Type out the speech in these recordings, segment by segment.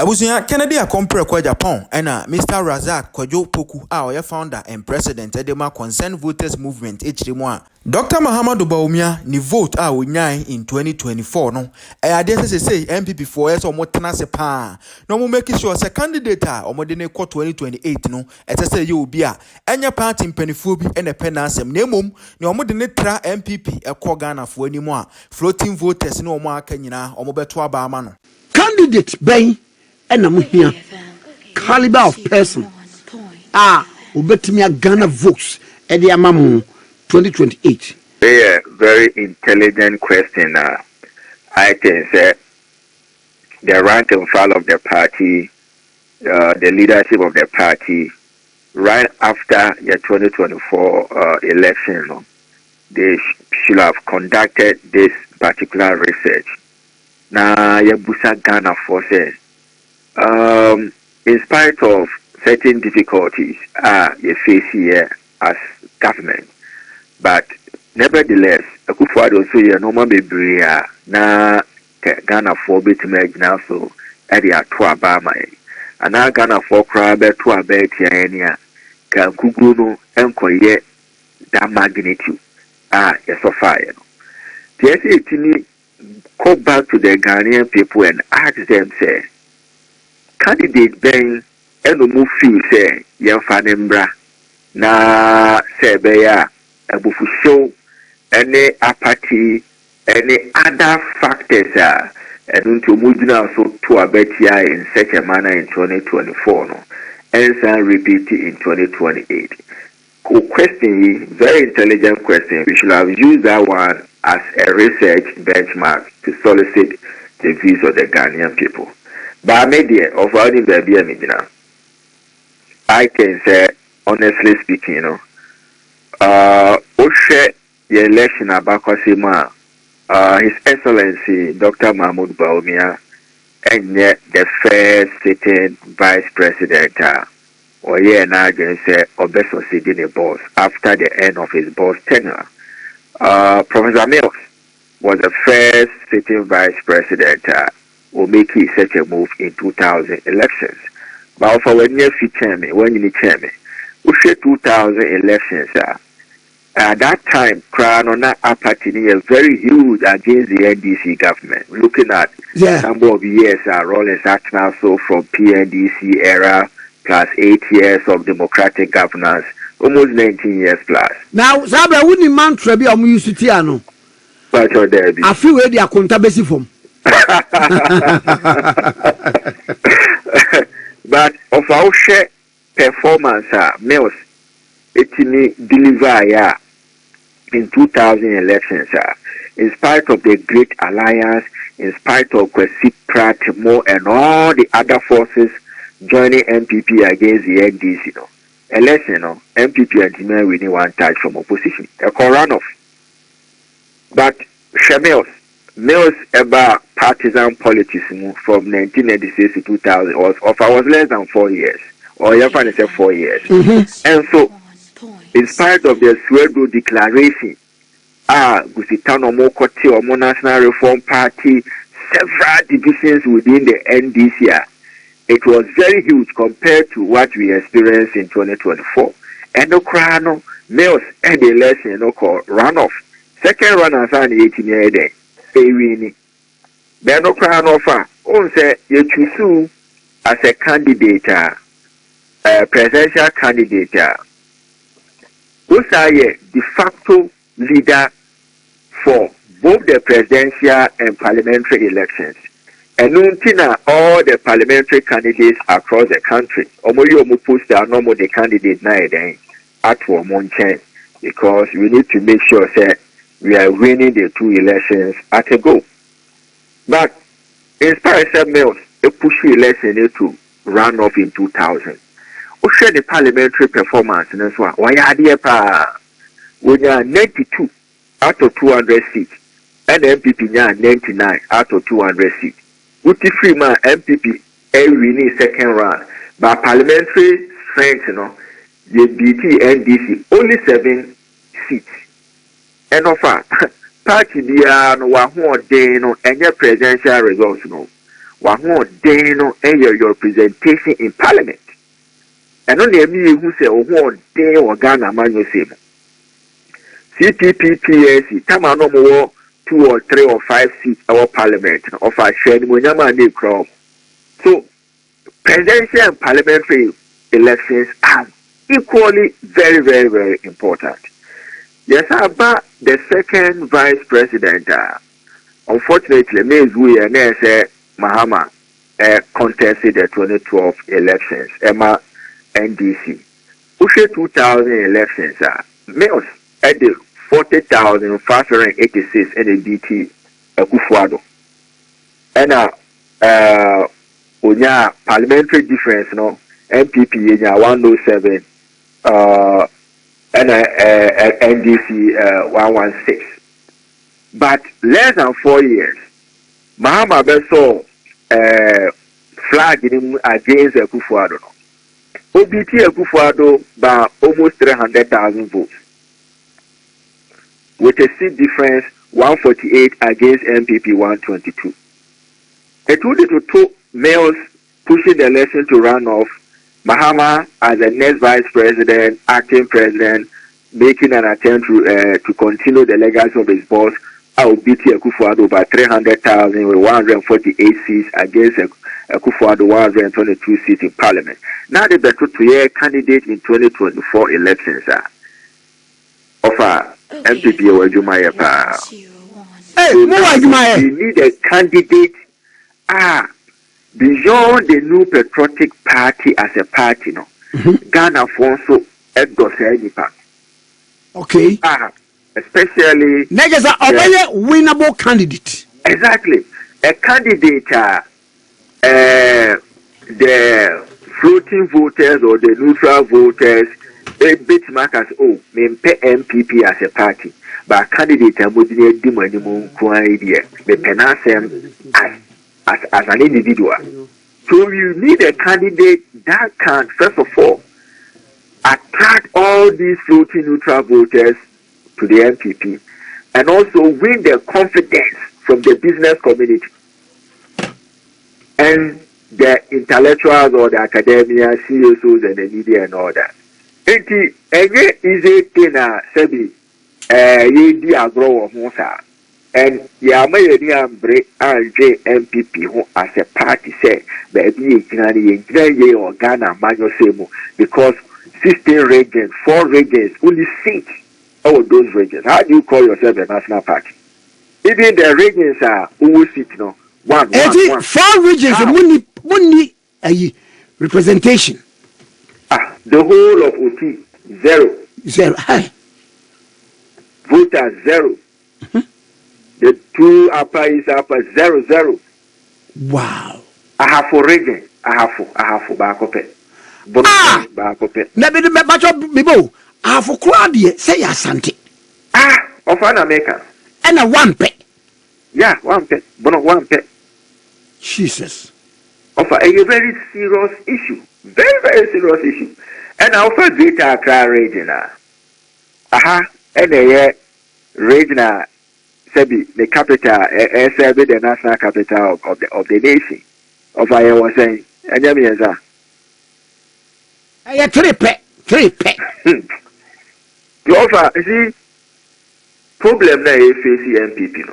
Abusunya Kennedy Akompre kwa Agyapong ena Mr. Razak Kwadwo Poku a oye founder and president edema Concerned Voters Movement echirimu a Dr. Mahamadou Bawumia ni vote a wonyai in 2024 no ade say NPP for years omo tena se pa no mo make sure say candidate a omo de ne ko 2028 no say ye obi a enya party mpanifo bi ene pe na asem na emom ne omo de ne tra NPP ekọ Ghana fo animu a floating voters ne omo aka nyina omo beto aba ama no candidate ben enam here caliber of person obetimi Ghana votes e de amamu 2028. Very intelligent question. I can say the rank and file of the party, the leadership of the party, right after the 2024 election, they should have conducted this particular research. Now, Yabusa Ghana forces, in spite of certain difficulties, you face here as government. But nevertheless, Akufo-Addo also here normal bebree na Ghana for betime now so area to abama and now Ghana for cry be to abeti ania kan kuguru no enkoye that magnitude yes of fire. Yes, it go back to the Ghanaian people and ask them say candidate ben eno feel say yemfa na say be ya show any apathy, any other factors and to move now so to a better in such a manner in 2024 no and repeat it in 2028. Question, very intelligent question. We should have used that one as a research benchmark to solicit the views of the Ghanaian people. But media of all the I can say honestly speaking, you know. Oshe the election abakosima His Excellency Dr. Mahamadou Bawumia and yet the first sitting Vice President or yeah now say Obeso sitting boss after the end of his boss tenure. Professor Mills was the first sitting Vice President will make such a move in 2000 elections. But for when you chairman, Oshe 2000 elections at that time, Crown on that apathy is very huge against the NDC government. Looking at the number of years rolling back now, so from PNDC era plus 8 years of democratic governance, almost 19 years plus. Now, Sabra wouldn't mantra be a musiciano. But I feel where they are contabasi from. But of our share performance, Mills, it deliver in 2000 elections, in spite of the Great Alliance, in spite of Kwesi Pratt, Mo, and all the other forces joining NPP against the NDC. Election, NPP and Timmy winning one touch from opposition. A runoff. But Mills about partisan politics from 1996 to 2000 was less than 4 years, or you find it 4 years, and so. In spite of the Swego declaration, Gusitano Mokote or National Reform Party, several divisions within the NDC, it was very huge compared to what we experienced in 2024. And the Crown Mills and the election called runoff. Second runners are 18 years day. Then the Crown offer, say you choose as a candidate, presidential candidate. Those are de facto leader for both the presidential and parliamentary elections. And all the parliamentary candidates across the country, post normal the candidate at one chance because we need to make sure that we are winning the two elections at a go. But in spite of Mills, a push election to run off in 2000. Share the parliamentary performance and so on. Why are there when you are 92 out of 200 seats and MPP 99 out of 200 seats? With the free man MPP winning second round, but parliamentary strength, the BT NDC only 7 seats. And offer party the and your presidential results Waho deno your representation in parliament. And only me who say oh day or Ghana man you say. CPPPSC tama no more 2 or 3 or 5 seats our parliament of our shared Munyama de crop. So presidential and parliamentary elections are equally very, very, very important. Yes, about the second vice president, unfortunately, Ms. We and Mahama contested the 2012 elections, Emma NDC. Ushe 2000 elections, males at the 40,586 NDT Kufuado. And Unya parliamentary difference, no NPP 107, and NDC 116. But less than 4 years, Mahama Beso flag against Kufuado. OBT Kufuado by almost 300,000 votes, with a seat difference 148 against NPP 122. It would to 2 males pushing the election to run off. Mahama as the next vice president, acting president, making an attempt to continue the legacy of his boss. Obiti Kufuado by 300,000 with 148 seats against Kufuado 122 seats in parliament. Now the better to candidate in 2024 elections of MPP or Jumaya. We need a candidate beyond the new patriotic party as a party, no. Ghana Fonso Edgo. Okay. Especially next a winnable candidate. Exactly. A candidate the floating voters or the neutral voters a bit mark as MPP as a party. But candidate would be a demon idea. The penasem as an individual. So you need a candidate that can, first of all, attract all these floating neutral voters to the NPP and also win their confidence from the business community and the intellectuals or the academia, CSOs and the media and all that. It is easy thing Sebi ye agro of Musa and Yamaya break RJ MPP who as a party say baby ye or Ghana Manuel Semo because 16 regions, 4 regions, only 6 of those regions. How do you call yourself a national party? Even the regions are always sit, no. One. 4 regions, money representation. The whole of OT, 0. Hi. Voters, 0. The 2 upper is upper, 0. Wow. I have 4 regions. I have 4 back up it. Back up it. Never Bibo. I have a crowd here. Say Asante. Of an American. And a 1 pet. Yeah, 1 pet. But not 1 pet. Jesus. Of a very serious issue. Very, very serious issue. And I offer Greater Accra region. And a region, Sebi, the capital, Sebi, the national capital of the nation. Of I was saying, and Yamiaza. I have 3 pet. 3 pet. You offer, you see, problem that is facing MPP,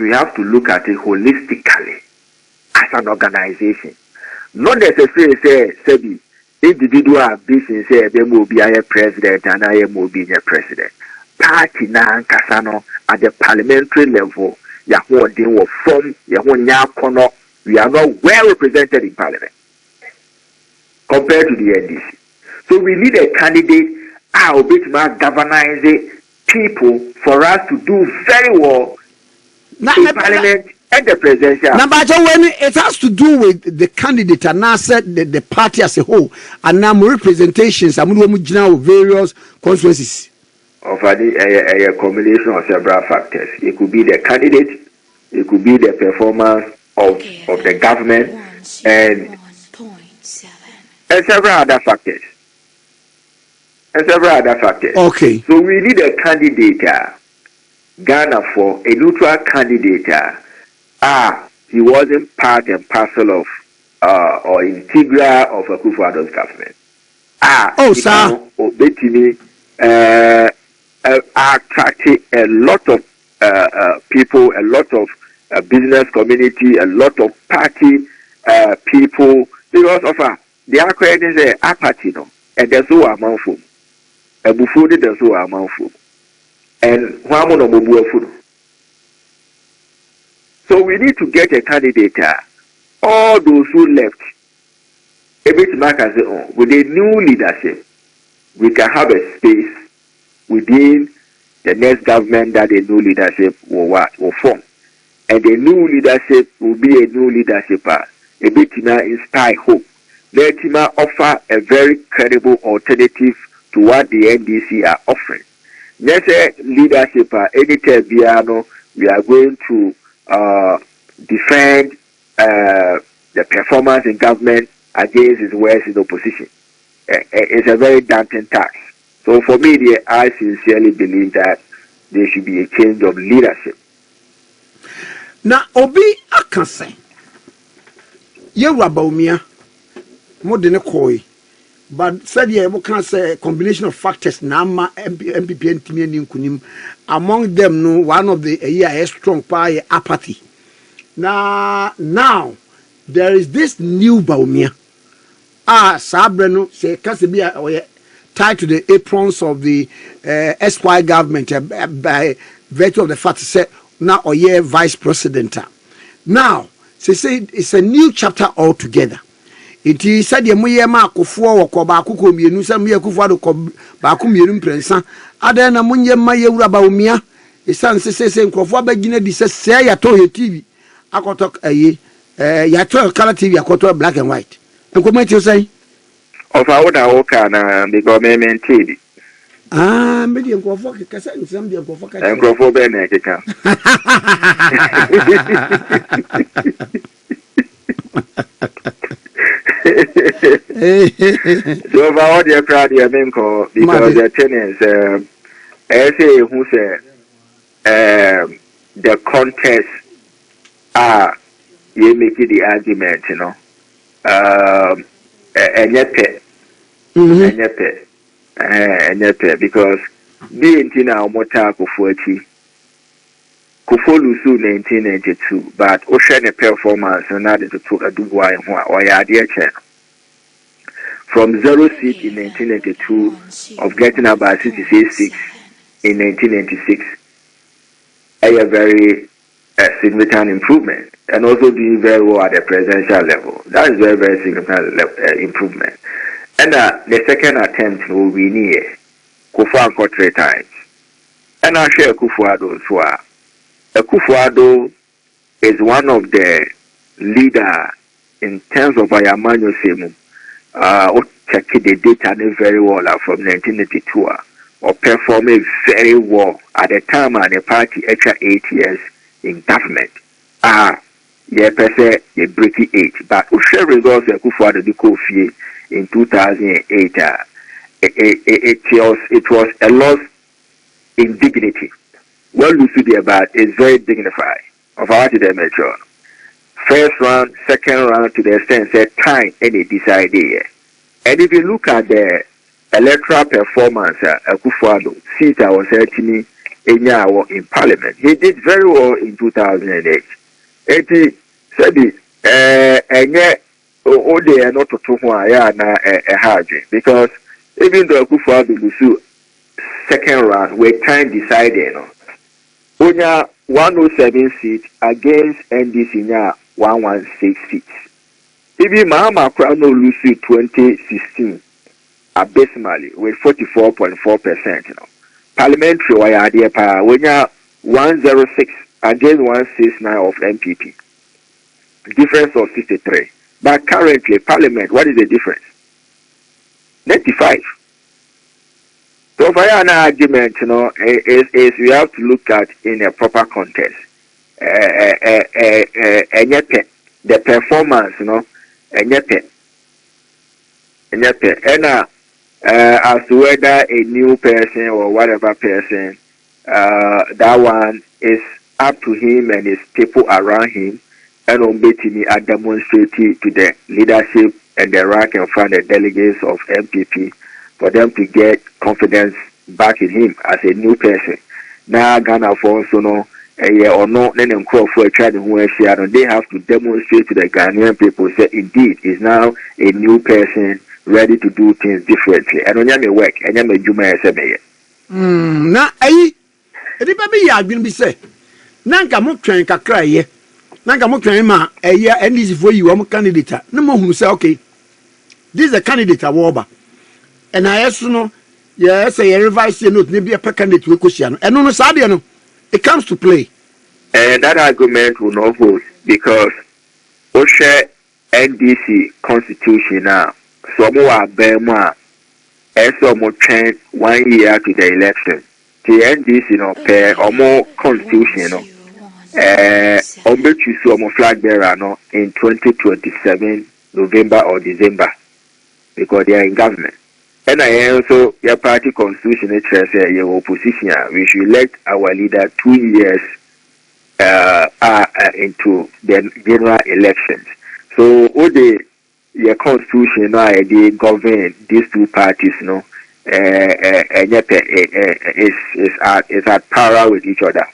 we have to look at it holistically as an organization. Not necessarily say, Sebi, individual business say they will be a president and I will be a president. Party na kasano at the parliamentary level, Yahoo deal from Yahoo Nyakono, we are not well represented in parliament compared to the NDC. So we need a candidate who will galvanize people for us to do very well in parliament and the presidential. Now, but when it has to do with the candidate and now said the party as a whole and now representations and various constituencies. Of a combination of several factors. It could be the candidate, it could be the performance of the government and several other factors. Okay. So we need a candidate, Ghana for a neutral candidate, he wasn't part and parcel of or integral of Akufo-Addo's government. Sir. Obetimi attracted a lot of people, a lot of business community, a lot of party people, because of the accrediting say apathy, no, and there's no amount for a buffo, there's no amount for, and one more food. So we need to get a candidate. All those who left, everything like I say, with a new leadership, we can have a space within the next government that the new leadership will form. And the new leadership will be a new leadership. A bit inspire hope. Let him offer a very credible alternative to what the NDC are offering. Next leadership, anytime we are going to defend the performance in government against his words in opposition. It's a very daunting task. So for me, I sincerely believe that there should be a change of leadership. Now, Obi Akanse, you Rabaumia, more than a koi, but said ye can say a combination of factors. Nama NPP and Timian Kunim, among them, no one of the strong pie apathy. Now there is this new Baumia. Sabreno say Casabia tied to the aprons of the SY government by virtue of the fact that now or vice president. Now, they say it's a new chapter altogether. It is said Yamuyama Kofo or Baku Mienu, some Yakufa Baku Mienu Prensa, Adana Munya Maya Rabaumia, a son says, Kofa Bagina, this says, say, I told you TV. I could talk a ye, Yato color TV, I could talk black and white. And comment you say? Of our Okana, the government TV. Medium Kofa, Cassan, some dear Kofa, and Kofa Benedica. So, about the crowd, you mean, because the tenants, say who said the contest. You make the argument, you know. And yet, because being Tina Mota Kofuati, Kofolusu 1992, but Ocean performance and added to a Dubois or Yadia. From 0 seat in 1992 of getting about 66 seats in 1996, a very significant improvement, and also doing very well at the presidential level. That is very, very significant improvement. And the second attempt will be near Kofi 3 times. And I share Akufo-Addo as well. Akufo-Addo is one of the leaders in terms of Ayamanyo Semu. Check the data very well from 1982 or performing very well at the time and the party extra 8 years in government. Per se, they break it. But Usher results of Akufo-Addo the Kofi in 2008, it was a loss in dignity. Well, Lucy about is very dignified of our metro. First round, second round to the extent said time any decide here. And if you look at the electoral performance, Akufo-Addo seat I was me in Parliament. He did very well in 2008. He said, and yet, they are not to hard because even though Akufo-Addo lose second round, where time decided, only 107 seats against NDC 116 seats. Even Mahama Crown lose 2016 abysmally with 44.4%. Parliamentary wire idea power when you 106 against 169 of NPP. Difference of 63. But currently, Parliament, what is the difference? 95. So for an argument, is we have to look at in a proper context. And yet the performance, and yet as to whether a new person or whatever person, that one is up to him and his people around him and on betting I demonstrate to the leadership and the rank and file the delegates of NPP for them to get confidence back in him as a new person. Now Ghana for also no or no then for try to they have to demonstrate to the Ghanaian people say indeed is now a new person ready to do things differently. And on your work and your juma na ayi ediba bi ya adwin bi say nanka mo twen kakra ye nanka mo twen ma eya NDC for you am candidate na mo hunu say okay this is a candidate awoba and I ask no yes say revise your note be a candidate we question and no sabe no it comes to play. And that argument will not hold because Oshe NDC constitution now so more Bema as more change 1 year to the election. The NDC no pair or more constitution no choose more flag bearer no in 2027 November or December because they are in government. And I also your party constitution it says your opposition we should elect our leader 2 years into the general elections. So all the your constitution now they govern these two parties no is at power with each other.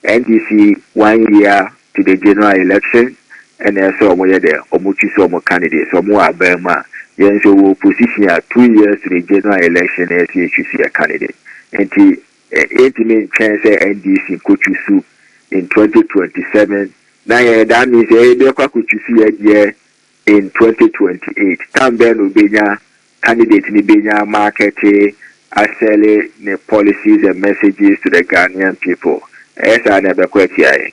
NDC 1 year to the general election and so more there choose more candidates so more Burma. Then so opposition 2 years to the general election as you see a candidate. And the 8 chance NDC could choose in 2027. Now that means they could choose a year in 2028. Tam Ben Ubenya candidate in Ubenya market selling the policies and messages to the Ghanaian people. As I never quite here.